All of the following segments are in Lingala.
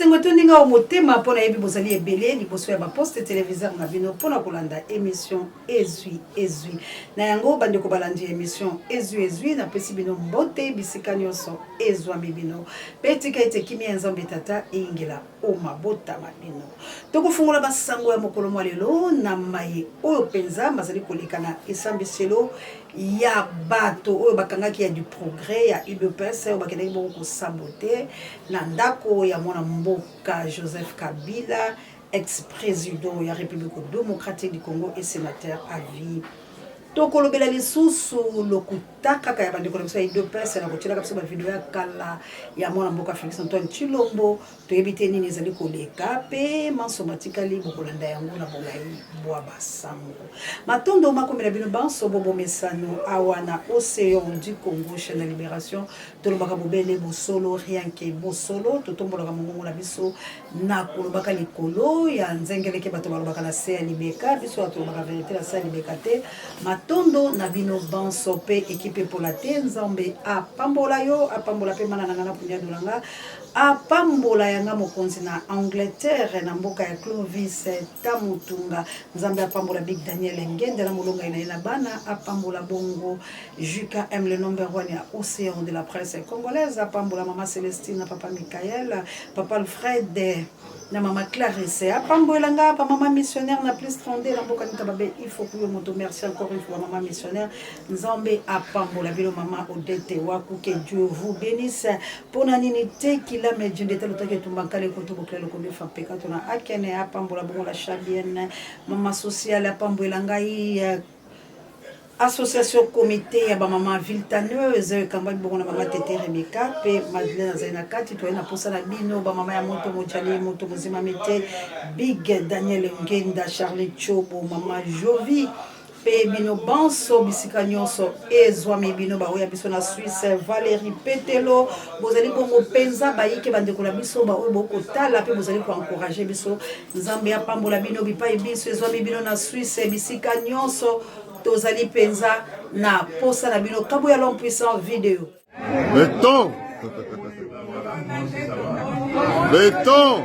esengo toninga o motema pona yebi bozali ebele liboso ya ba poste téléviseur na bino pona kolanda émission ezui na yango bandeko balandi émission ezui na pesi bino mbote bisika nyonso ezwami bino petika ete kimi ya nzambe tata ingela o mabota mabino tokofungola basango ya mokolo mwa lelo na mai oyo penza bazali kolekana esambiselo ya bato oyo bakangaki ya du progrès ya UDPS oyo bakendaki boko kosabote na ndako ya mwana mboka Joseph Kabila, ex-président ya République démocratique du Congo et sénateur à vie. Toko lobela lisusu lokutaka kaya bandeko na biso ya UDPS na kochela kabisa ba video ya kala ya mwana mboka Félix Antoine Tshilombo toyebite nini ezali koleka pe mansomatikali bokolanda yango na bolai bwa basango matondo makomela bino banso bobo mesano awana océan du Congo chez la libération tolobaka bobele bosolo rien que bosolo totombolaka mongongo na biso na kolobaka likolo ya nzengeleke bato balobaka na se ya libeka biso tolobaka vérité la se ya libeka te tondo na bino banso pe équipe pour la nzambe a pambola yo a pambola pe mana nanga punya dolanga a pambola yanga mokonzi na Angleterre na mboka ya Clovis Tamutunga nzambe a pambola Big Daniel Ngende na molonga ina bana a pambola bongo Juka M le number 1 ya océan de la presse congolaise a pambola mama Célestine papa Michael papa Alfred na mama Clarisse a pambola nga pa mama missionnaire na plus 32 na mboka nitababe il faut que yo moto merci encore une fois maman missionnaire nzambe a pambola bilo mama Odette waku que Dieu vous bénisse pour nanité qu'il a medjé de tel que tumbakale ko to bokle ko be fa pekato na akene a pambola bongo la chabienne mama sociale a pambola ngai association comité ya ba mama viltaneuse kamba bongo na mama Tete Rebecca pe Madeleine Zaina kati to na posa na bino ba mama ya moto mojali moto mozima mete Big Daniel Ngenda Charlie Chobo mama Jovi pe bino banso bisika nyonso ezwami bino ba oya biso na Suisse Valérie Petelo bozali bongo penza bayike bandeko na biso ba oyo boko tala pe bozali ko encourager biso nzambe ya pambola bino bipai biso ezwami bino na Suisse bisika nyonso tozali penza na posa na bino kabo ya l'homme puissant vidéo béton béton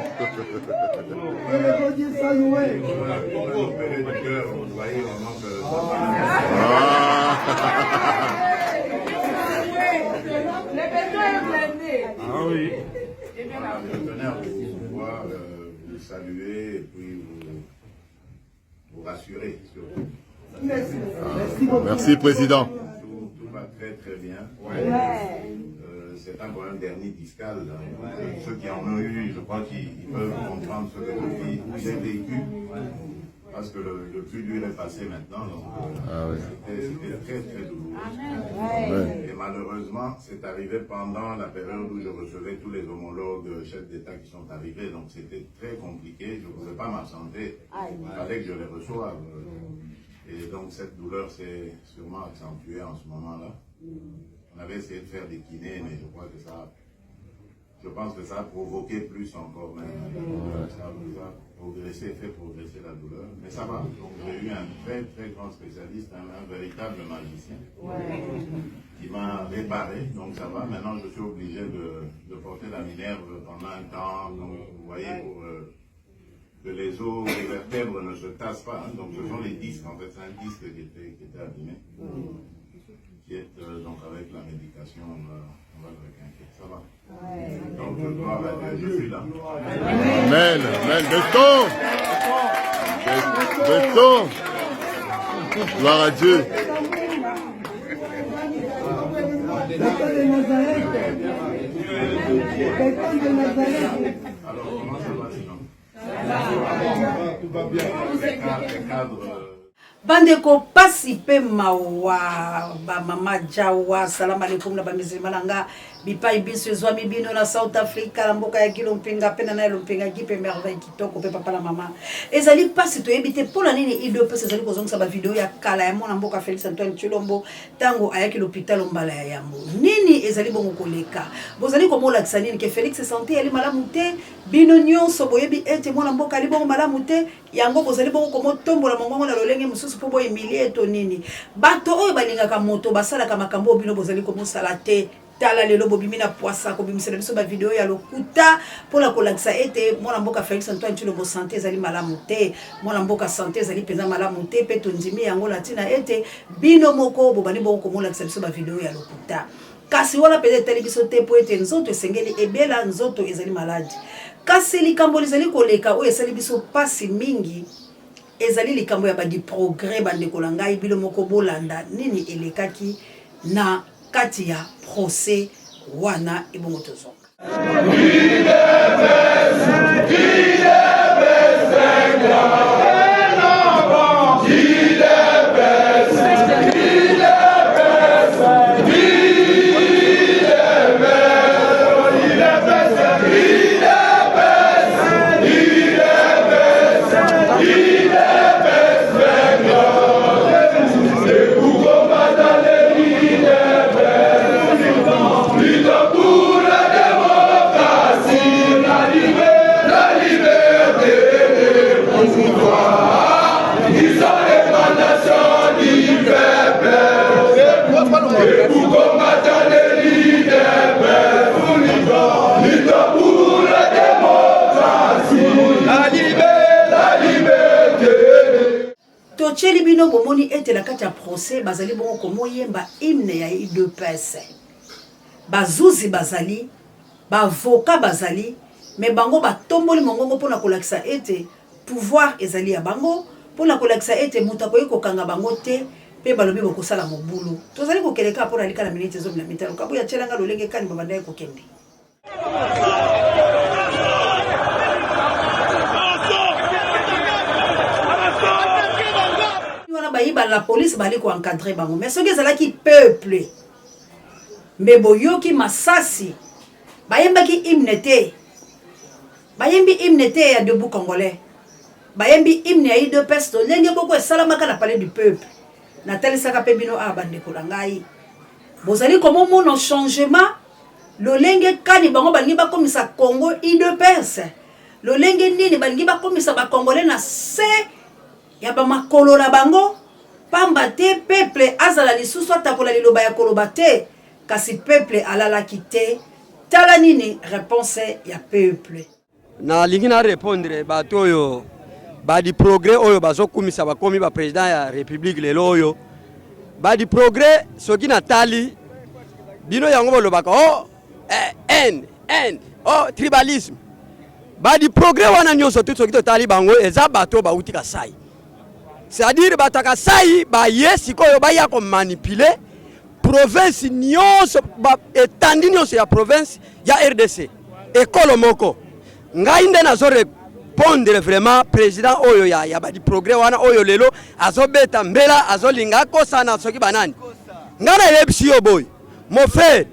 Ah oui. Je tenais à pouvoir vous saluer et puis vous rassurer surtout. Merci, Président. Tout va très très bien. C'est un problème dernier fiscal. Ceux qui en ont eu, je crois qu'ils peuvent comprendre ce que j'ai vécu. Parce que le plus dur est passé maintenant. C'était très très douloureux. Et malheureusement, c'est arrivé pendant la période où je recevais tous les homologues chefs d'État qui sont arrivés. Donc c'était très compliqué. Je ne pouvais pas m'absenter. Il fallait que je les reçoive. Et donc cette douleur s'est sûrement accentuée en ce moment-là. On avait essayé de faire des kinés, mais je pense que ça a provoqué plus encore même. Ça a progressé, fait progresser la douleur. Mais ça va. Donc j'ai eu un très très grand spécialiste, un véritable magicien, qui m'a réparé. Donc ça va. Maintenant je suis obligé de porter la minerve pendant un temps. Donc vous voyez, pour que les os, les vertèbres ne se tassent pas. Donc ce sont les disques, en fait, c'est un disque qui était abîmé. Qui est donc avec la médication, on va le requinquer. Ça va. Donc gloire à Dieu, je suis là. Amen, amen, béton béton gloire à Dieu. Alors comment ça va sinon? Tout va bien. Les cadres. bandeko pasi pe mawa ba mama jawa salam alaikum na ba mizimana nga bipai biso ezwami bino na South Africa la mboka ya kilo mpinga pena na lumpinga gipe merveille kitoko pe papa la mama ezali pasi to ebite pola nini ido pesi ezali kozongisa ba video ya kala ya mona mboka Félix Antoine Tshilombo tango ayaki l'hôpital mbala ya yambo nini ezali bongo koleka bozali komola kisanini ke Félix santé ali malamu te bino nyonso boyebi ete mona mboka ali bongo malamu te yango bozali bongo komotombola mongongo na lolenge mususu po boye milie to nini bato oyo balingaka moto basala ka makambo bino bozali komosala te tala lelo bobimi na poisa ko bimisela biso ba vidéo ya lokuta pona ko lakisa ete mwana mboka Félix Antoine Tshilombo santé ezali malamu te mwana mboka santé ezali penza malamu te pe tondimi yango latina ete bino moko bobani boko ko lakisa biso ba vidéo ya lokuta kasi wana pede tali biso te po ete nzoto esengeli ebela nzoto ezali maladi kasi likambo ezali koleka oyo esali biso pasi mingi ezali likambo ya ba di progrès bande ko langai bilo moko bolanda nini elekaki na kati ya procès wana ebongo tozonga Tocheli bino bomoni ete la kati ya procès bazali bongo komoyemba hymne ya UDPS bazuzi bazali bavoka bazali mais bango batomboli mongongo pona kolakisa ete pouvoir ezali ya bango pona kolakisa ete muta ko kanga bango te pe balobi bokosala mobulu tozali kokeleka pona lika na minute zo na mitalo kabu ya chelanga lolenge kani babanda ko kende la police bali ko encadrer bango mais soki ezalaki peuple mais boyoki masasi bayembaki hymne te bayembi hymne te ya debout congolais bayembi hymne ya UDPS to lenge boko esalamaka na palais du peuple natalisaka pe bino a bande ko langai bozali komo mono changement lolenge kani bango balingi bakomisa Congo UDPS lolenge nini balingi bakomisa ba congolais na se ya ba makolo na bango pamba te peuple azala lisusu atakola liloba ya koloba te kasi peuple alala kite tala nini réponse ya peuple na lingi na répondre bato oyo ba di progrès oyo bazokumisa bakomi ba président ya république lelo oyo ba di progrès soki na tali bino yango bolobaka oh tribalisme ba di progrès wana nyonso tout soki to tali bango eza bato ba utika sai. C'est-à-dire bataka sai ba yesi koyo ba ya ko manipuler province nyonso ba etandi nyonso ya province ya RDC ekolo moko ngai nde nazo répondre vraiment président oyo ya ba di progrès wana oyo lelo azobeta mbela azolinga kosana soki banani ngana yebisi yo boy mon frère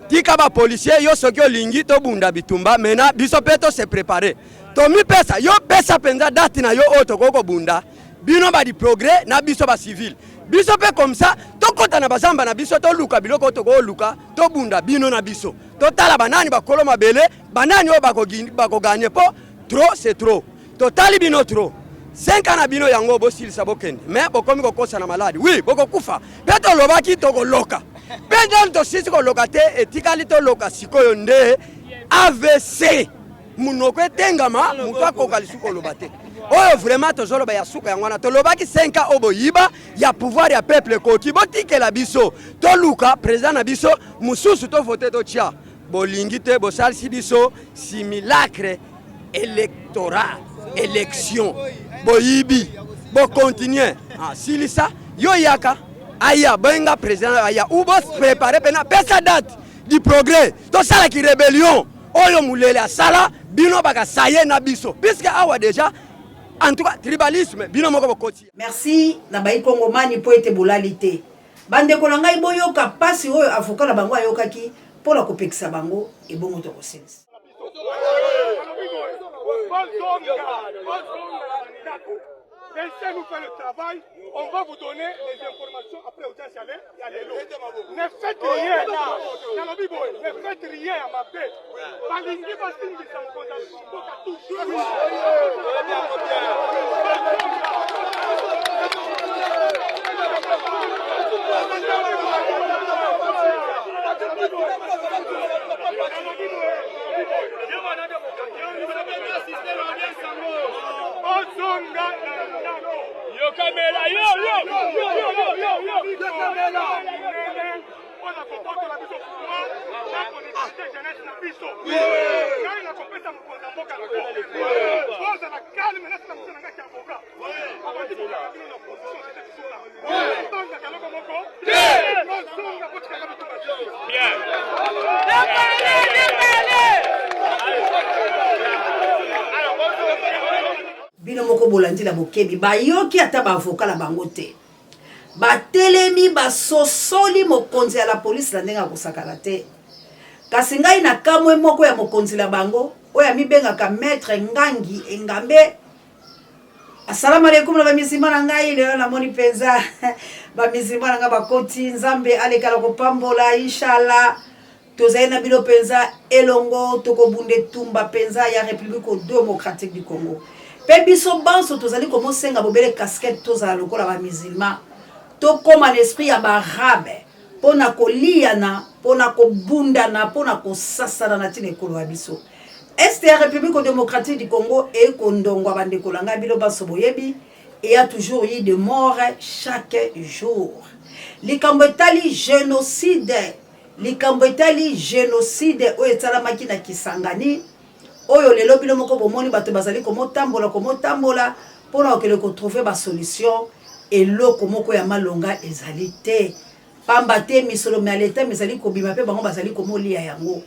tika ba policier yo soki olingi to bunda bitumba mena biso peto se préparer to mi pesa yo pesa penza date na yo oto koko bunda bino ba di progrès na biso ba civil biso pe comme ça to kota na bazamba na biso to luka biloko to ko luka to bunda bino na biso to tala banani ba koloma bele banani o bako gagner po trop c'est trop to tali bino trop 5 ans na bino yango bo sil sabokende mais bokomi ko kosa na maladi oui boko kufa pe to lobaki to ko loka pe don to sisi ko lokate etikali to loka sikoyo nde AVC munoko etengama mutu akoka lisuko lobate oyo vraiment tozoloba ya suka yango na tolobaki 5 ans obo yiba ya pouvoir ya peuple koki botikela biso to luka président na biso mususu to voter to tia bolingi te bosalisi biso simulacre électoral élection boyibi bo continuer silisa yo yaka aya benga président aya ubo préparer pena pesa date du progrès to sala ki rébellion oyo mulele asala bino baka saye na biso puisque awa déjà en tout cas tribalisme bino moko bokoti. Merci na bayi kongomani po ete bolalite bande ko ngai boyoka pasi oyo avocat na bango ayokaki pour la kopekisa bango e bongo to kosensi. Laissez-nous faire le travail, on va vous donner les informations après audience à l'élo. Ne faites rien, ne faites rien à ma paix. Balingi basingi sa mkonda mboka toujours. bino moko bolandi la bokebi bayoki ata bavoka la bango te batelemi basosoli mokonzi ya la polisi la ndenge akosakala te kasi ngai na kamwe moko ya mokonzi la bango oyo amibengaka maître Ngangi Engambe. Assalamu alaikum na bamizima na ngai leo namoni penza bamizima na nga bakoti nzambe alekala kopambola inshallah tozali na bino penza elongo tokobunde tumba penza ya République démocratique du Congo. Pe biso banso tozali komosenga bobele casquette tozala lokola ba musulman to koma l'esprit ya barabe pona koliana pona kobundana pona kosasana na tine kolo biso. Est la République démocratique du Congo et kondongwa bande kolanga bilo banso boyebi et y a toujours eu des morts chaque jour. Likambo etali génocide o etala makina kisangani oyo lelo bino moko bomoni bato bazali komotambola pona okele ko trouver ba solution eloko moko ya malonga ezali te pamba te misolo me aleta mizali kobima pe bango bazali komolia yango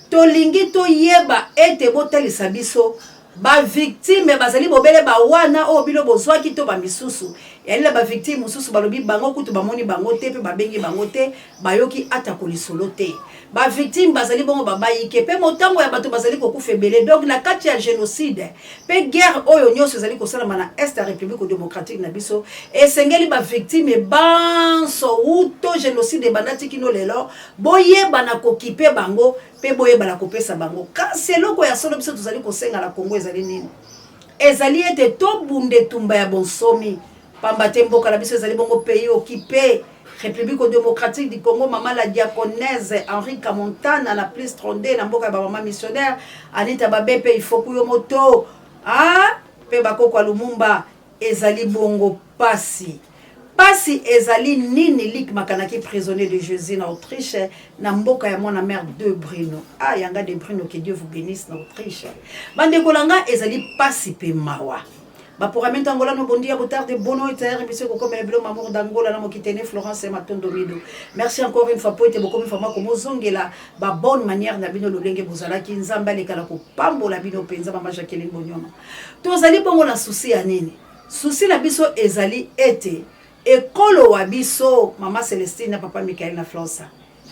tolingi to yeba ete botalisa biso ba victime bazali bobele ba wana o bilo bozwaki to ba misusu yalila ba victime mususu balobi bango kutu bamoni bango te pe babengi bango te bayoki ata kolisolo te ba victime bazali bongo babayike pe motango ya bato bazali kokufebele donc na kati ya génocide pe guerre oyo nyonso ezali kosalama na Est ya République démocratique na biso esengeli ba victime banso uto génocide bandati kino lelo boyeba na kokipe bango pe boyeba na kopesa bango kasi eloko ya solo biso tozali kosenga na Congo ezali nini ezali ete to bunde tumba ya bonsomi pamba te mboka na biso ezali bongo pays occupé République démocratique du Congo maman la diaconesse Henri Kamontana na plus trondé na mboka ba maman missionnaire Anita Babepe il faut kuyo moto pe bakoko kwa Lumumba ezali bongo pasi ezali nini lik makanaki prisonnier de Jésus na Autriche na mboka ya mwana mère de Bruno yanga de Bruno que Dieu vous bénisse na Autriche bande kolanga ezali pasi pe mawa baporamento angola no bondia botarde bono etere monsieur kokome ebelo mamour d'Angola na mokitene Florence Matondo Mido. Merci encore une fois pour être beaucoup fama comme zongela ba bonne manière na bino lolenge bozalaki nzamba lekala ko pambola bino penza mama Jacqueline Bonyoma tozali bongo na souci ya nini souci na biso ezali ete ekolo wa biso mama Celestine na papa Michael na Florence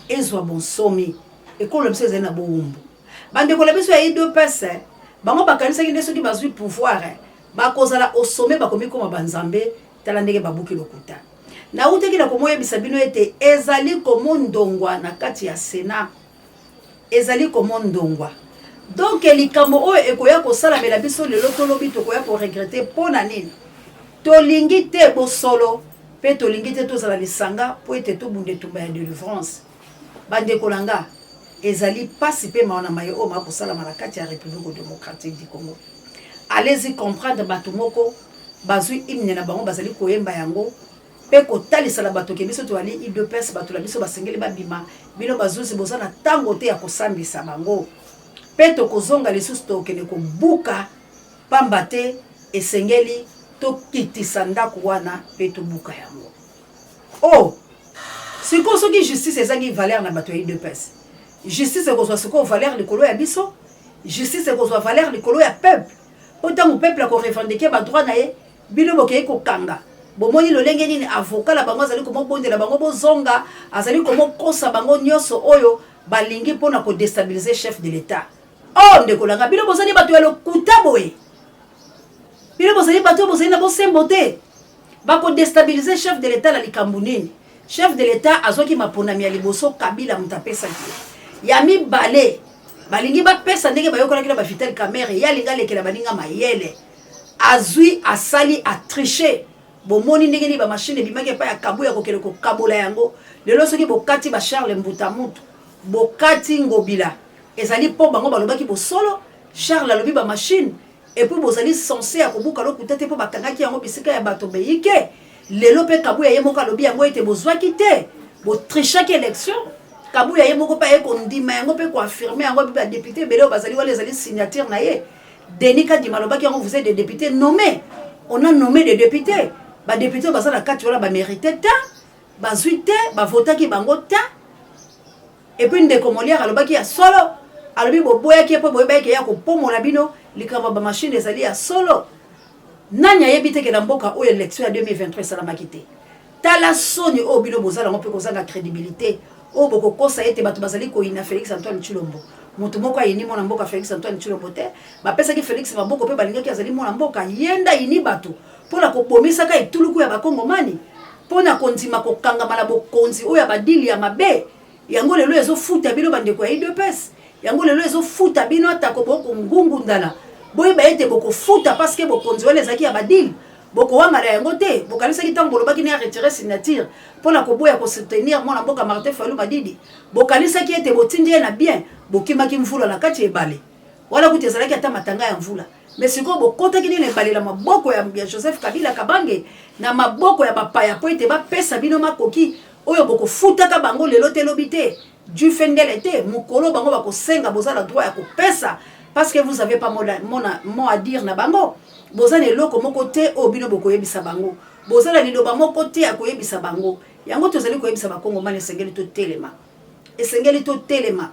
ezwa bonsomi ekolo biso ezali na boumbu bande ko la biso ya deux pese bango bakanisa ki ndeso ki bazui pouvoir bakozala au sommet bakomi koma banzambe tala ndenge babuki lokuta na uteki na komoye bisabino ete ezali komondongwa na kati ya Sénat ezali komondongwa donc likambo oyo ekoya kosalamela biso lelo tolobi tokoya ko regretter pona nini tolingi te bosolo pe tolingi te tozala lisanga po ete tobunde tumba ya délivrance bande kolanga ezali pasi pe maona mayo o ma kosalama na kati ya République démocratique du Congo. Allez-y comprendre bato moko bazui hymne na bango bazali koyemba yango pe kotalisa la bato ke biso to ali idps bato la biso basengeli babima bino bazuzi bozana tango te ya kosambisa bango pe to kozonga lisusu to kene ko buka pamba te esengeli to kitisa ndako wana pe to buka yango siko soki justice ezangi valeur na bato ya idps justice ekozwa siko valeur likolo ya biso justice ekozwa valeur likolo ya peuple. Autant au peuple a revendiqué ba droit na ye bino bokei ko kanga bomoni lolenge nini avocat la bango azali komo bonde la bango bozonga azali komo kosa bango nyoso oyo balingi pona ko déstabiliser chef de l'état ndeko langa bino bozali bato ya lokuta boye bino bozali bato bozali na bosembo te ba ko déstabiliser chef de l'état la likambu nini chef de l'état azoki maponami ya liboso Kabila mutapesa ki ya mibale balingi ba pesa ndenge bayokola kila ba Vital Kamerhe ya linga lekela baninga mayele azui asali a tricher bomoni ndenge ni ba machine bimaki pa ya kabu ya kokele ko kabola yango lelo soki bokati ba Charles Mbuta Mutu bokati ngobila ezali po bango balobaki bosolo Charles alobi ba machine et puis bozali censé à kobuka lokuta te po bakangaki yango bisika ya bato beike lelo pe Kabuya ye moko alobi yango ete bozwaki te bo trichaki élection Kabuya ye moko pa ye kondima yango pe ko affirmer yango pe ba député belé bazali wala ezali signature na ye Denis Kadima lobaki yango vous êtes des députés nommés on a nommé des députés ba député bazala kati wala ba mérité ta bazui te ba votaki bango ta et puis ndeko Molière alobaki ya solo alobi boboyaki po boyebaki ya ko pomola bino likamba ba machine ezali ya solo nani ayebi te ke na mboka oyo élection ya 2023 salamaki te tala soni o bino bozala ngo pe kozanga crédibilité o boko kosa ete bato bazali ko ina Félix Antoine Tshilombo moto moko ayini mona mboka Félix Antoine Tshilombo te ba pesa ki Félix maboko pe balingaki azali mona mboka yenda ini bato pona ko bomisaka etuluku ya bakongomani pona kondima ko kangama na bokonzi oyo ya badili ya mabe yango lelo ezo futa bino bandeko ya IDPS yango lelo ezo futa bino atako boko ngungu ndala boye ba ete boko futa parce que bokonzi wala ezaki ya badili boko wanga la yango te bokalisa ki tango lobaki ni a retirer signature pona ko boya ko soutenir mona mboka Martin Fayulu Madidi bokalisa ki ete botindi na bien bokimaki mvula na kati ebale wala kuti ezalaki ata matanga ya mvula mais siko bokotaki ni ebale la maboko ya Joseph Kabila Kabange na maboko ya bapaya po ete bapesa bino makoki oyo boko futaka bango lelo te lobi te du fendele te mukolo bango bako senga bozala droit ya kopesa parce que vous avez pas mot à dire na bango bozana eloko moko te o bino boko yebisa bango bozala liloba moko te ya koyebisa bango yango tozali koyebisa bakongomani esengeli to telema esengeli to telema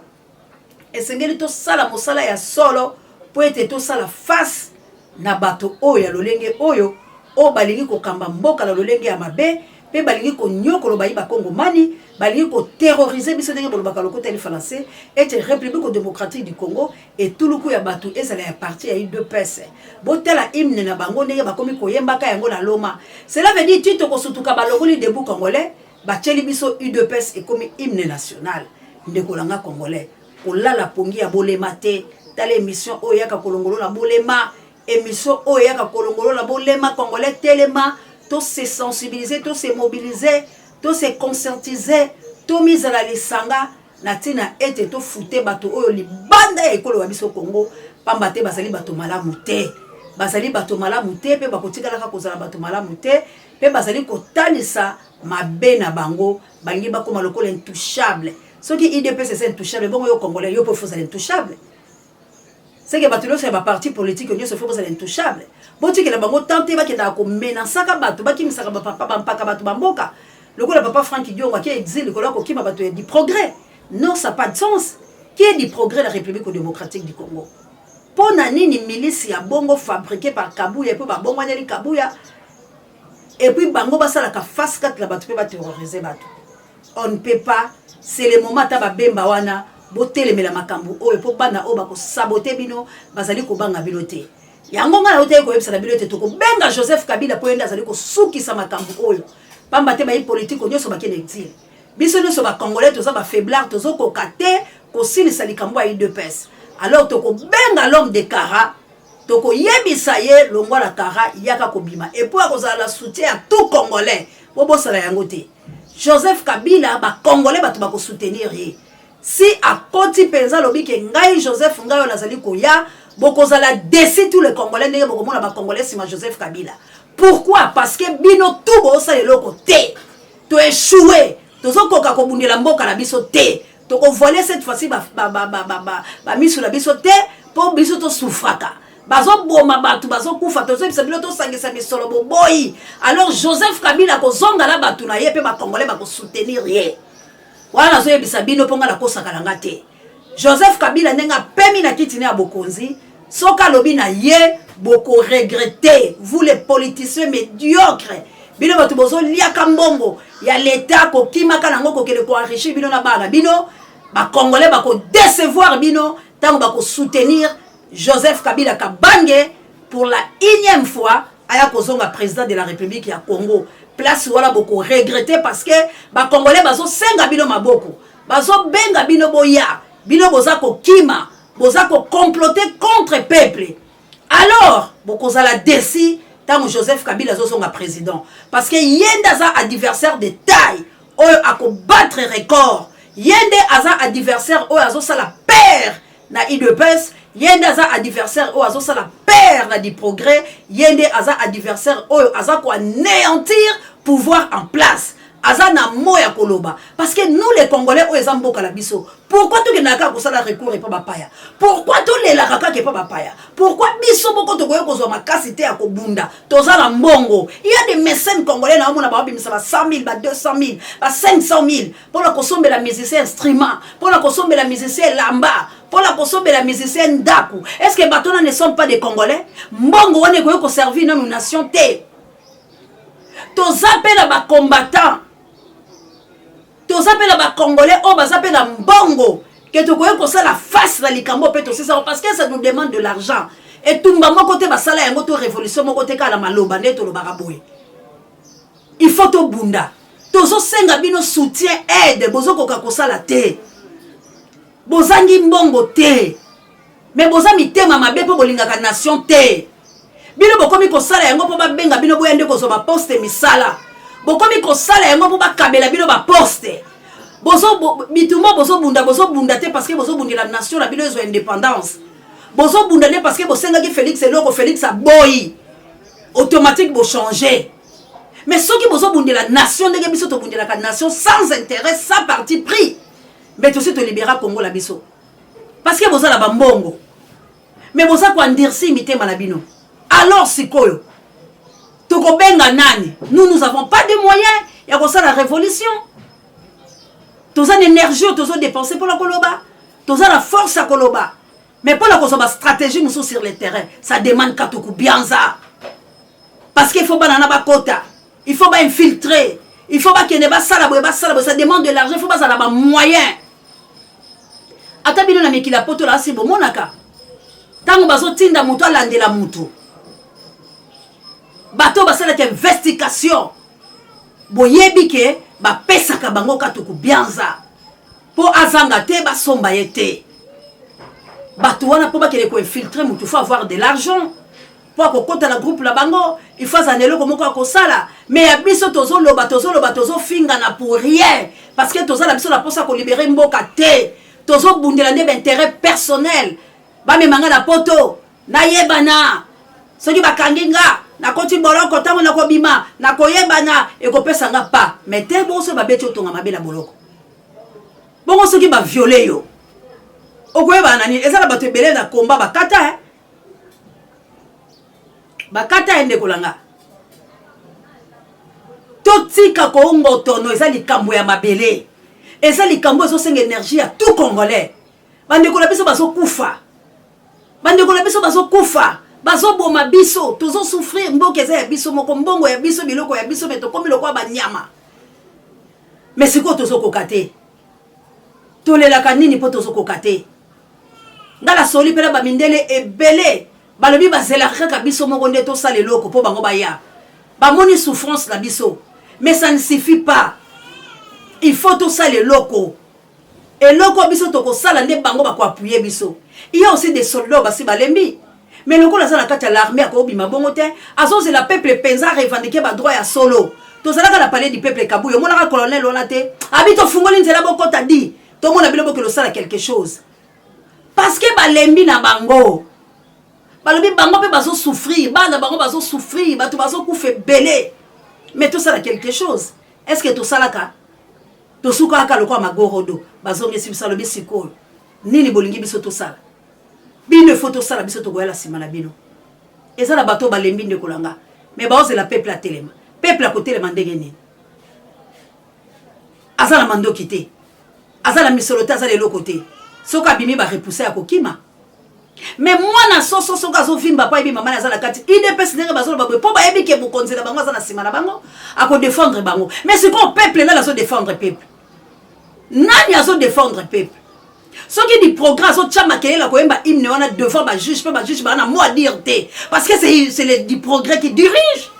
esengeli to sala mosala ya solo po ete to sala face na bato oyo ya lolenge oyo o balingi kokamba mboka na lolenge ya mabe pe balingi ko nyokolo bayi bakongomani balingi ko terroriser biso ndenge bolobaka lokota eli français ete République démocratique du Congo et tuluku ya bato ezala ya parti ya UDPS botela hymne na bango ndenge bakomi koyembaka yango na loma cela veut dire tito ko sutuka balokoli debout congolais bacheli biso UDPS ekomi hymne national ndeko langa congolais kolala pongi ya bolema te tala émission oyo yaka kolongolo na bolema émission oyo yaka kolongolo na bolema congolais telema tous se sensibiliser, tous se mobiliser, tous se conscientiser, tous mis à la lisanga, natina ete to fute bato oyo libanda ya ekolo wa biso Congo, pambate basali bato malamu te. Basali bato malamu te, pe bakotika laka kozala bato malamu te, pe basali kotalisa mabe na bango, bangi bakoma lokola intouchable. Ce qui IDPS c'est intouchable, bon yo congolais yo peut faire intouchable. C'est que batulo c'est ba parti politique yo se fait pour intouchable. Boti que la bango tante ba ke da ko menacer ka bato ba kimisaka ba papa ba mpaka bato bamboka. Le la papa Franck Diongo qui exile ko la ko kima bato du progrès. Non, ça n'a pas de sens. Qui est du progrès la République démocratique du Congo? Pona nini milice ya bongo fabriquée par Kabuya et puis ba bongo nyali Kabuya et puis bango ba sala ka face kat la bato pe ba terroriser bato. On ne peut pas, c'est le moment ta ba bemba wana botelemela makambo oyo po bana o bako saboter bino bazali ko banga bilote yango ngala ote ko yebisa bilote to ko benga Joseph Kabila po enda azali ko sukisa makambo oyo pamba te ba yi politique onyoso ba kene exil biso nyoso ba congolais to za ba faiblard to zo ko kate ko silisa likambo ya UDPS alors to ko benga l'homme de Kara to ko yebisa ye longwa la Kara yaka ko bima et pour akozala la soutien à tout congolais bo bosala yango te Joseph Kabila ba congolais ba to ba ko soutenir ye. Si à Koti Penza lobi ke ngai Joseph Ngayo nazali koya bokozala décide tous les congolais ndenge bokomona ba congolais sima Joseph Kabila. Pourquoi? Parce que bino tout bo sa eloko te. To échoué. Tozo koka ko bundela mboka na biso te. To ko voler cette fois-ci ba misu na biso te pour biso to souffraka. Bazo boma batu bazo kufa tozo bisa bilo to sangisa misolo boboyi. Alors Joseph Kabila ko zonga la batu na ye pe ba congolais ba ko soutenir ye. Wana zo yebisa bino ponga la kosa kalanga te. Joseph Kabila nenga pemi na kiti ne abokonzi, soka lobi na ye boko regretter vous les politiciens médiocres. Bino batu bozo liaka mbongo ya l'état ko kimaka nango ko kele ko enrichir bino na bana bino ba congolais ba ko décevoir bino tango ba ko soutenir Joseph Kabila Kabange pour la 1e fois aya kozonga président de la République ya Congo. Place wala boko regretter parce que ba congolais bazo senga bino maboko bazo benga bino boya bino boza ko kima boza ko comploter contre peuple alors boko zala desi tant Joseph Kabila zo songa président parce que yenda za adversaire de taille oyo ako battre record yende aza adversaire oyo azo sala père na IDPS yenda za adversaire oyo azo sala père faire du progrès, yende aza adversaire oyo aza ko anéantir pouvoir en place. Aza na moya koloba parce que nous les Congolais oyo ezamboka la biso. Pourquoi tout kenaka ko sala recours et pas bapaya? Pourquoi tout les lakaka ke pas bapaya? Pourquoi biso boko to koyo kozwa makasi te ya kobunda? Toza na mbongo. Il y a des mécènes congolais na mona ba bimisa ba 100 000, ba 200 000, ba 500 000 pour la kosombe la musicien instrument, pour la kosombe la musicien lamba, pour la kosombe la musicien ndaku. Est-ce que batona ne sont pas des Congolais? Mbongo wane koyo ko servir na nation te. Toza pe na ba combattants. Toza pe na ba Congolais o baza pe na mbongo que to koyo ko sala face na likambo pe to c'est ça parce que ça nous demande de l'argent. Et tumba moko te basala yango to révolution moko te kala maloba nde to lobaka boye. Il faut to bunda. Tozo senga bino soutien aide bozo koka kosala te. Bozangi mbongo te. Mais boza mitema mabe po bolingaka nation te. Bino bokomi kosala yango po ba benga bino boyande kozo ba poste misala. Bokomi kosala yango po ba kabela bino ba poste. Bozo bitumo bozo bunda te parce que bozo bundi la nation la bino ezo indépendance. Bozo bunda ne parce que bosenga ki Félix eloko Félix a boyi. Automatique bo changer. Mais ceux qui bozo bundi la nation ndenge biso to bundi la nation sans intérêt, sans parti pris. Mais tout te libéra Congo la biso. Parce que boza la bambongo. Mais boza ko ndirsi mitema na bino. Alors sikoyo. Toko benga nani? Nous n'avons pas de moyens. Il y a comme ça la révolution. Tous en énergie, tous en dépensé pour la Koloba. Tous en la force à Koloba. Mais pour la stratégie, nous sommes sur le terrain. Ça demande Katoku Bianza. Parce qu'il faut pas n'en kota. Il faut pas infiltrer. Il faut pas qu'il n'y ait pas ça. Ça demande de l'argent. Il faut pas ça là-bas moyen. Atabino na meki la poto là c'est bon monaka. Tango bazo tinda muto alande la muto. Bato basala te investigation. Boyebi ke ba pesa ka bango Katoku Bianza. Po azanga te ba somba yete. Bato wana po ba kele ko infiltrer muto faut avoir de l'argent. Pour ko kota la groupe la bango, il faut zanelo comme ko sala. Mais ya biso tozo loba tozo finga na pour rien parce que tozo la biso la posa ko libérer mboka te. Tozo bundela ne intérêt personnel. Ba me manga na poto, na yebana. Soki bakanginga na koti boloko tango na ko bima, na ko yebana e ko pesa nga pa. Mais te bon so ba beti otonga mabela boloko. Bongo soki ba violer yo. Okoyeba nani ezala bato ebele na komba bakata bakata ende kolanga. Totika ko ngotono ezali kambo ya mabele. Ezali kambo ezo senga énergie à tout Congolais. Bande ko la biso bazo kufa. Bande ko la biso bazo kufa. Bazo boma biso, tozo souffrir mboka eza ya biso moko mbongo ya biso biloko ya biso meto komi lokwa banyama. Mais siko tozo kokate. Tolela kanini po tozo kokate. Ngala soli pela ba mindele ebele. Balobi bazela kaka biso moko nde to sala eloko po bango baya. Ba moni souffrance la biso. Mais ça ne suffit pas. Il faut tout ça les locaux. Et locaux biso to ko sala nde bango ba ko appuyer biso. Il y a aussi des soldats basi balembi. Mais le coup la sala kata l'armée a ko bima bongo te. Azo c'est la peuple penza revendiquer ba droit ya solo. To sala ka la parler du peuple Kabuyo. Mon la colonel onate. Habito fungoli nzela boko ta di. To mona bilo boko lo sala quelque chose. Parce que balembi na bango. Balobi bango pe bazo souffrir, bana bango bazo souffrir, bato bazo koufe belé. Mais tout ça a quelque chose. Est-ce que tout ça là ka? To suka ka lokwa magorodo, bazo ngesi bisalo bisiko. Nini bolingi biso tout ça. Bino photo ça la biso to goyala simana bino. Eza la bato balembi nde kolanga. Mais baoze la peuple a telema. Peuple a côté le mandenge nini. Aza la mando kité. Aza la misolota aza le côté. Soka bimi ba repousser à kokima. Mais moi na so gazo vimba pa ebi mama na zala kati IDPS ndenge bazolo babwe po ba ebi ke bu konzela bango za na sima na bango ako défendre bango. Mais c'est qu'on peuple là la so défendre peuple. Nani azo défendre peuple. Ce qui dit programme so tchama kele la ko yemba hymne wana devant ba juge ba na mot à dire té parce que c'est le du progrès qui dirige.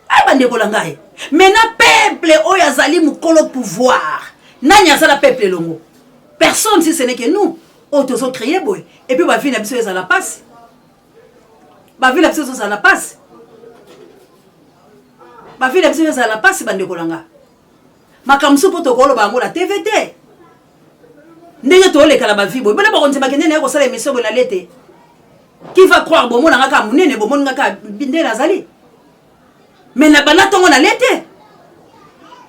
Ay bande ko langaye. Mais na peuple o yazali mukolo pouvoir. Nani azala peuple longo. Personne si ce n'est que nous. Oh, tous ont crié, boy. Et puis, ma fille n'a pas besoin de la passe. Ma fille n'a pas besoin de la passe. Ma fille n'a pas besoin de la passe, bande kolanga. Ma kamsu protocole, bango la TVT. N'est-ce pas le cas de ma fille, boy. Mais là, on ne sait pas qu'il y a une émission de la lettre. Qui va croire bon mona ngaka munene bon mona ngaka binde nazali. Mais na bana tongo na lete.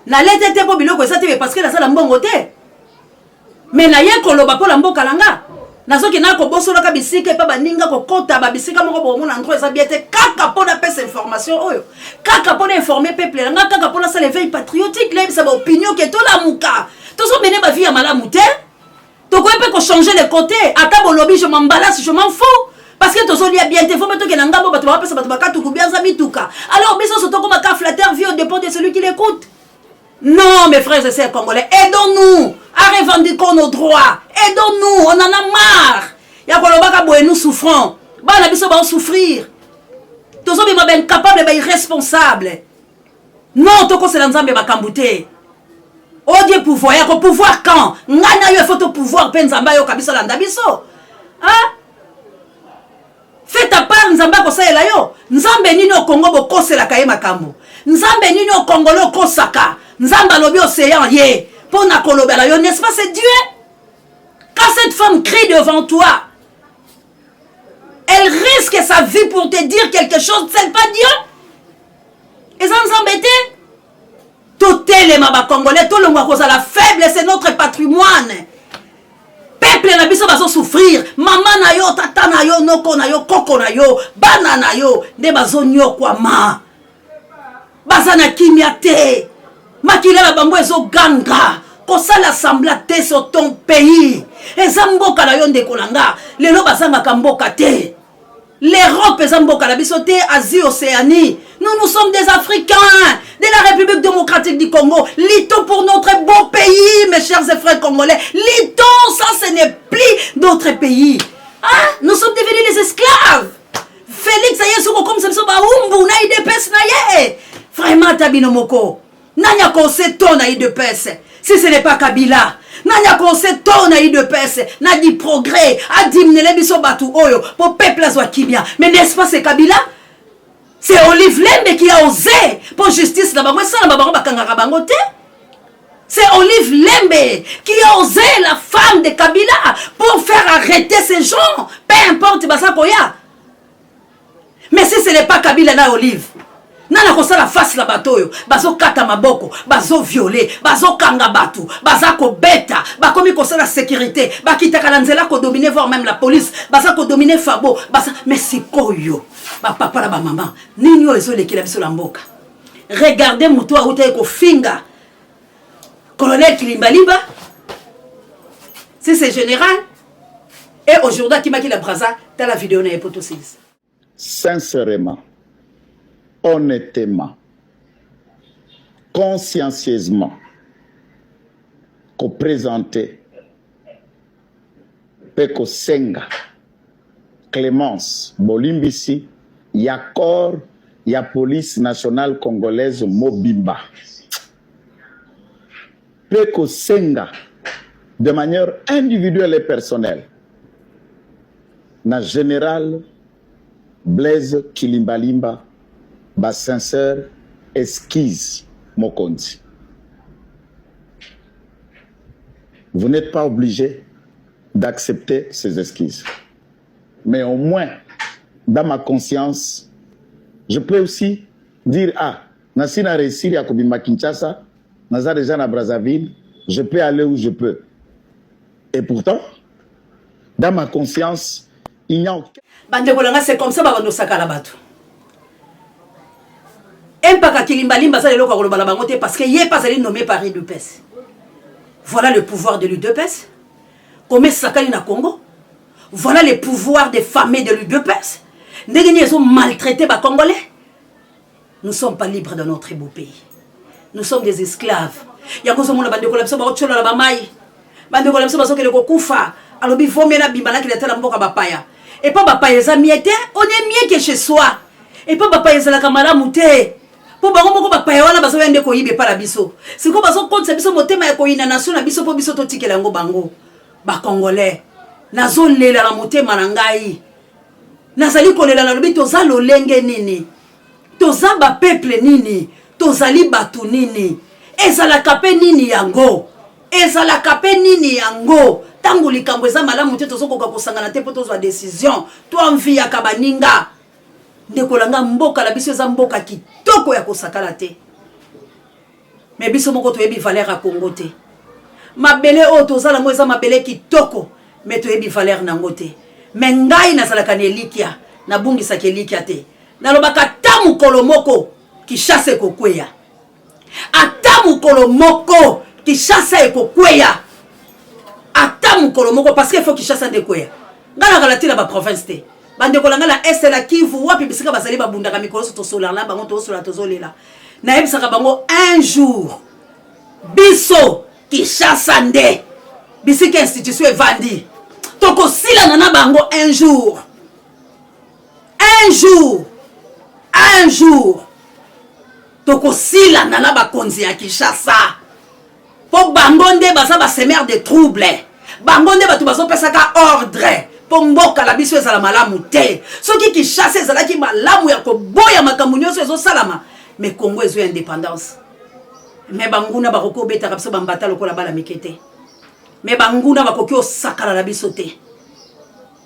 Na lete te po biloko esa te parce que la sala mbongo te. Mais na ye koloba po la mboka langa. Nazoki na ko bosola ka bisika pa baninga ko kota ba bisika moko bo mona ndro esa biete kaka po na pesa information oyo. Kaka po na informer peuple langa kaka po na sa l'éveil patriotique là ça ba opinion que to la muka. To so mene ba vie ya malamu te. To ko pe ko changer les côtés. Ata bo lobby je m'emballasse je m'en fous. Parce que tous les bien il faut mettre que nangabo bato ba pesa bato ba katu bien za mituka. Alors biso so to ko ba ka flatter vie au dépend de celui qui l'écoute. Non, mes frères et sœurs congolais, aidons-nous à revendiquer nos droits. Aidons-nous, on en a marre. Ya kolobaka boye nous souffrons. Ba na biso ba souffrir. Tozo bi ma ben capable ba irresponsable. Non, toko c'est l'ensemble ba kambouté. Oh Dieu pouvoir, ya ko pouvoir quand? Ngana yo faut pouvoir penzamba yo kabisa landa biso. Hein? Fais ta part nzamba ko saela yo. Nzambe nini au Congo bo kosela kaye makambo. Nzambe nini au Congolo kosaka. Nzamba lobi océan ye. Pour na kolobela yo, n'est-ce pas c'est Dieu? Quand cette femme crie devant toi, elle risque sa vie pour te dire quelque chose, c'est pas Dieu? Et ça nous embête? Tout les maba congolais, tout le monde cause la faible, c'est notre patrimoine. Peuple na biso bazo souffrir. Maman na yo, tata na yo, noko na yo, koko na yo, bana na yo, de bazo nyokwa ma. Bazana kimia te. Makila la bango ezo ganga. Kosa l'assemblée te sur ton pays. Ezamboka na yo ndekolanga. Lelo bazanga kamboka te. L'Europe ezamboka la biso te, Asie, Océanie. Nous sommes des Africains de la République démocratique du Congo. Luttons pour notre beau pays, mes chers et frères congolais. Luttons, ça ce n'est plus d'autres pays. Hein? Nous sommes devenus les esclaves. Félix aye soko comme ça ba umbu na idepes na ye. Vraiment tabino moko. Nanya konse to na idepes. Si ce n'est pas Kabila. Nanya konse to na idepes. Na di progrès. A dimnele biso batu oyo. Pour peuple azwa kimia. Mais n'est-ce pas c'est Kabila? C'est Olive Lembe qui a osé pour justice là-bas. Moi ça là-bas bakangaka bango te. C'est Olive Lembe qui a osé la femme de Kabila pour faire arrêter ces gens. Peu importe basa koya. Mais si ce n'est pas Kabila na Olive, nana kosa la face la batoyo, bazo kata maboko, bazo violer, bazo kanga batu, bazako beta, bakomi kosa la sécurité, bakita kalanzela ko dominer voire même la police, bazako dominer fabo, basa mais c'est koyo, ba papa la ba maman, nini ozo lekila biso la mboka. Regardez muto a uta ko finga. Colonel Kilimbalimba, si c'est général, et aujourd'hui qui m'a qui la brasa, dans la vidéo n'a pas tout ça. Sincèrement, honnêtement, consciencieusement, qu'on présentait Peko Senga, Clémence, Bolimbisi, Yakor, ya police nationale congolaise Mobimba. Peko Senga, de manière individuelle et personnelle, na général Blaise Kilimbalimba, ba sincère esquisse Mokondi. Vous n'êtes pas obligé d'accepter ces esquisses. Mais au moins, dans ma conscience, je peux aussi dire, ah, Nassina réussi à Kobimba Kinshasa, Naza déjà à Brazzaville, je peux aller où je peux. Et pourtant, dans ma conscience, il n'y a aucun... C'est comme ça que nous avons fait. Impaka Kilimbalimba ça lelo ka bangote parce que yé pas allé nommé par l'UDPS. Voilà le pouvoir de l'UDPS. Comme Sakali na Congo. Voilà le pouvoir des familles de l'UDPS. Ils ont maltraité les Congolais. Nous ne sommes pas libres dans notre beau pays. Nous sommes des esclaves. Il y a des gens qui ont été en train de se faire. Bande ko lamso basoke le kokufa alobi vomé na bimbala ki letela mboka bapaya et pas bapaya za miete on est mieux que chez soi et pas bapaya za la kamala muté po bango moko bapaya wana baso yende ko yibe para biso siko baso konte biso motema ya ko ina nation na biso po biso to tikela ngo bango ba congolais nazo lela la motema na ngai nazali ko lela na lobi to za lolenge nini to za ba peuple nini to zali batu nini ezala kape nini yango ezala kape nini yango tango likambo eza malamu te tozokoka kosangana te po tozwa décision to envie ya kabaninga ndekolanga mboka la biso eza mboka kitoko ya kosakala te mais biso moko toyebi valeur ya Congo te mabele o tozala mo eza mabele kitoko mais toyebi valeur nango te mais ngai nazalaka na elikia nabungisa ke elikia te nalobaka ta mokolo moko Kinshasa ekokweya ata mokolo moko Kinshasa ekokweya ata mokolo moko parce que il faut Kinshasa ndekweya ngala kala tina ba province te bande kolanga la est la Kivu wapi bisika bazali babundaka mikolo to solar la bango to solar to zolela na yebisaka bango un jour biso Kinshasa nde bisika institution evandi toko sila na bango un jour toko sila na bakonzi ya Kinshasa po bango nde baza ba semer de troubles bango nde batu bazo pesaka ordre po mboka la biso ezala malamu te soki Kinshasa ezalaki malamu ya koboya makambo nyonso ezosalama mais Congo ezo indépendance mais banguna bakoko beta biso bambata lokola bala mikete mais banguna bakoki osakala la biso te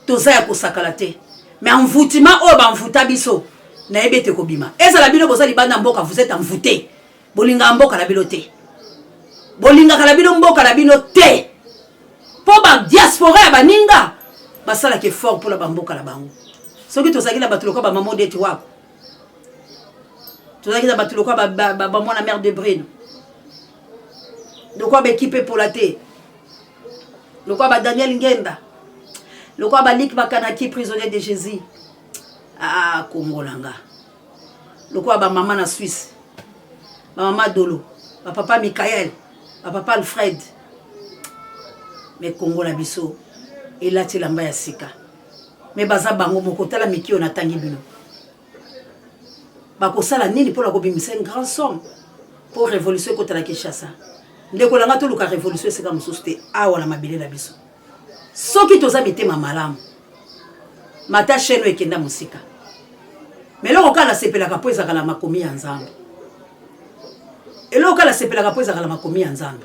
toza ya kosakala te mais envoûtement o banvuta biso na ebete kobima ezala bino bozali banda mboka vous êtes envoûté bolinga mboka la bino te bolinga kala bino mboka la bino te po ba diaspora ya baninga basala ke fort pour la bamboka la bango soki tozaki la batuloko ba maman deti wako tozaki la batuloko ba mwana mère de Brune de quoi ba équipe pour la te de quoi ba Daniel Ngenda le quoi ba Lik Bakanaki prisonnier de Jésus ah Kongolanga le quoi ba maman na Suisse ba maman Dolo ba papa Michael ba papa Alfred mais Congo la biso et là tilamba ya sika mais baza bango moko tala mikio na tangi bino bako sala nini pour la kobimisa une grande somme pour révolution contre la Kinshasa ndeko langa to luka révolution c'est comme société awa na mabile la biso soki toza mitema malamu mata cheno ekenda musika mais loko kala sepelaka po ezaka la makomi ya nzambe eloko kala sepelaka po ezaka la makomi ya nzambe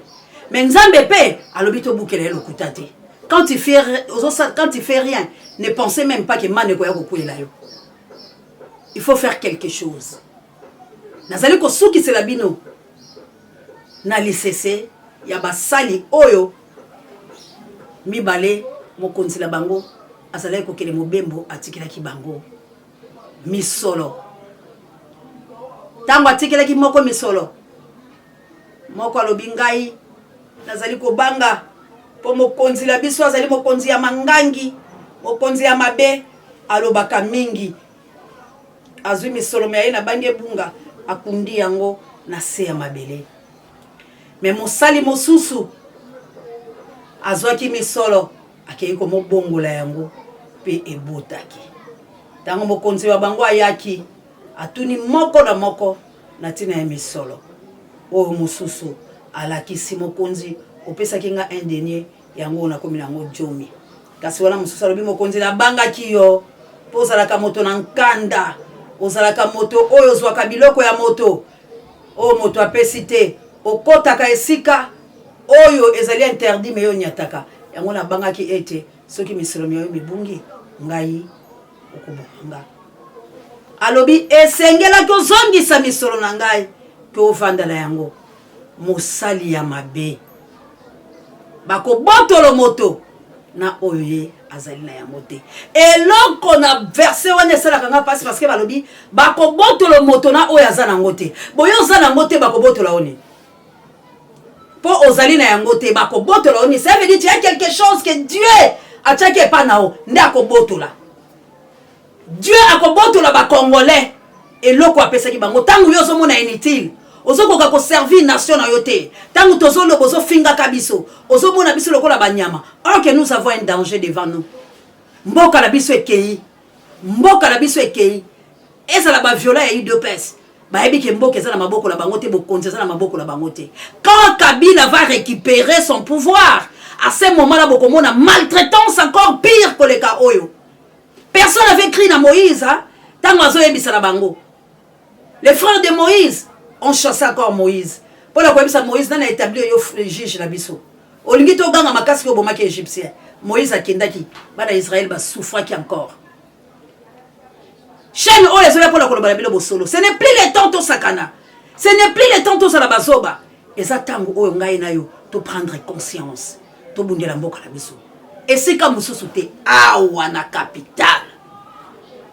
mais nzambe pe alobi to bukela lokuta te quand il fait rien ne pensez même pas que maneko ya kokuela yo il faut faire quelque chose nazali ko suki c'est la bino na lisese ya basali oyo mibale mokonzi la bango azali ko kele mobembo atikela ki bango misolo tango atikela ki moko misolo moko alobi ngai nazali ko banga po mokonzi la biso azali mokonzi ya mangangi mokonzi ya mabe alobaka mingi azwi misolo me na bange bunga akundi yango na se ya mabele mais mosali mosusu azwaki misolo akei ko mobongola yango pe ebotaki tango mokonzi wa bango ayaki atuni moko na moko na tina ya misolo o mosusu alakisi mokonzi opesaki nga un denier yango na komi nango jomi kasi wana mosusu alobi mokonzi na bangaki yo po ozalaka moto na nkanda ozalaka moto oyo ozwaka biloko ya moto o moto apesi te okotaka esika oyo ezali interdit me yo nyataka yango na bangaki ete soki misolo yo mibungi ngai okubonga alobi esengela ko zongisa misolo na ngai ko vandala yango mosali ya mabe bako botolo moto na oye azali na yango te eloko na verset wana esalaka nga pasi parce que balobi bako botolo moto na oyo aza nango te boyo oza nango te bako botola oni po ozali na yango te bako botola oni ça veut dire qu'il y a quelque chose que Dieu a tchake pa nao nde akobotola Dieu akobotola ba congolais eloko apesaki bango tangu yo ozomona inutile ozokoka ko servir nation na yote tangu tozolo bozo finga kabiso ozomona biso lokola banyama or que nous avons un danger devant nous mboka la biso ekei ezala ba viola ya UDPS ba ebi ke mboka ezala maboko la bango te bokonzi ezala maboko la bango te quand Kabila va récupérer son pouvoir à ce moment là bokomona maltraitance encore pire que le cas oyo personne avait écrit na Moïse tango azo yebisa la bango les frères de Moïse on chassait encore Moïse. Pour la Moïse n'a établi le juge la biso. olingi to ganga makasi ko bomaki égyptien Moïse akendaki bana Israël ba souffraki encore chaîne oyo ezoya pour la kolobala bilo solo ce n'est plus le temps to sakana ce n'est plus le temps to sala bazoba eza tango oyo ngai na yo to prendre conscience to bundela mboka la biso esika mususu te awa na capitale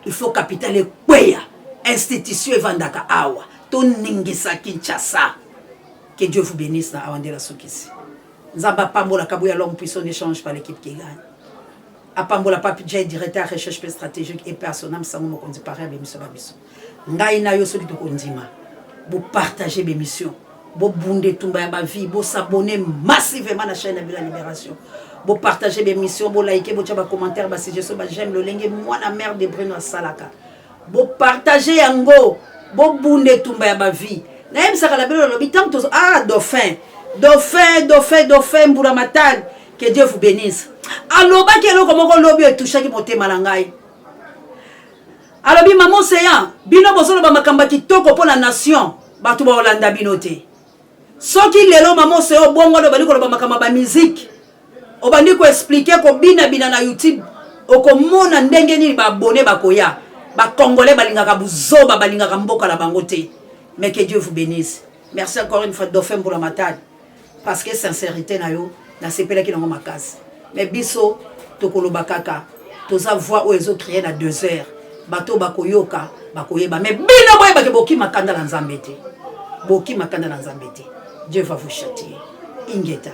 il faut capitale kweya institution evandaka awa to ningisa Kinshasa. Que Dieu vous bénisse na awandela sokisi nzamba pambola kabuya l'homme puissant n'échange pas l'équipe qui gagne apambola papi J directeur recherche stratégique et personnel sango mokonzi paré bémission babiso ngai na yo soli to kondima bo partager bémission bo bunde tumba ya ba vie bo s'abonner massivement na chaîne de la libération bo partager bémission bo liker bo tchaba commentaire ba suggestion ba j'aime le lenge moi la mère de Bruno Salaka bo partager yango bo bunde tumba ya ba vie na yem sakala belo lobi tanto dauphin mbula matali. Que Dieu vous bénisse. Aloba kelo komoko lobi etushaki motema na ngai. Alobi maman seya bino bozolo ba makamba kitoko po na nation batu ba Holanda bino te. Soki lelo maman seya bongo do bali ko ba makamba ba musique. Obandi ko expliquer ko bina na YouTube okomona ndenge nini ba abonné bakoya. Ba congolais balingaka buzoba balingaka mboka la bango te. Mais que Dieu vous bénisse. Merci encore une fois dauphin mbula matali. Parce que sincérité na yo na sepela ki nango makasi mais biso tokoloba kaka toza voix o ezo créer na 2 heures bato bakoyoka bakoyeba mais bino boye bake boki makanda na nzambe te boki makanda na nzambe te. Dieu va vous châtier. Ingeta